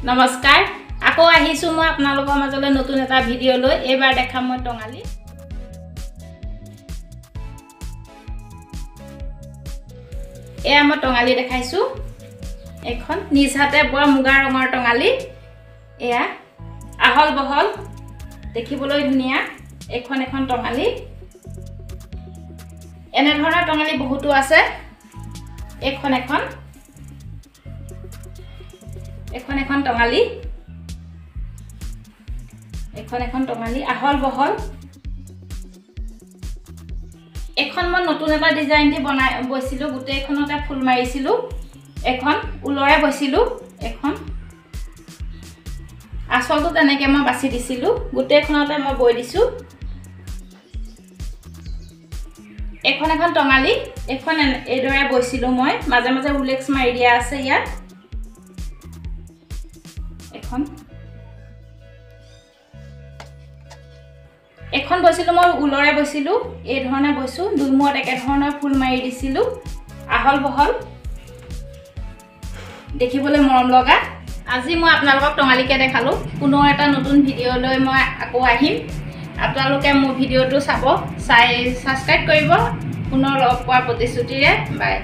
নমস্কাৰ আকৌ আহিছো মই আপোনালোকৰ মাজলৈ নতুন এটা ভিডিও লৈ এবাৰ দেখাম মই টঙালি এয়া মই টঙালি দেখাইছো এখন নিজ হাতে বোৱা মুগা ৰঙৰ টঙালি এয়া আহল বহল দেখিবলৈ ধুনিয়া এখন টঙালি এনে ধৰণৰ টঙালি বহুতো আছে এখন টঙালি আহল বহল এখন মই নতুন এটা ডিজাইন দি বনাই বৈছিলো গুটে এখনতে ফুল মাৰিছিলো এখন উলৰে বৈছিলো এখন আসলটো তেনেকে মই বাছি দিছিলো গুটে এখনতে মই বৈ দিছো এখন টঙালি এখন এদৰে বৈছিলো মই মাজে মাজে উলেক্স মাৰি দিয়া আছে ইয়াত এখন বৈছিলো মই উলৰে বৈছিলো এই ধৰণে বৈছো দুই মুৰত একে ধৰণৰ ফুল মাৰি দিছিলো আহল বহল দেখিবলৈ মৰম লগা আজি মই আপোনালোকক টঙালিকে দেখালো পুনৰ এটা নতুন ভিডিও লৈ মই আকৌ আহিম আপোনালোকে মোৰ ভিডিওটো চাব চাই সাবস্ক্ৰাইব কৰিব পুনৰ লগ পোৱাৰ প্ৰতিশ্ৰুতিৰে বাই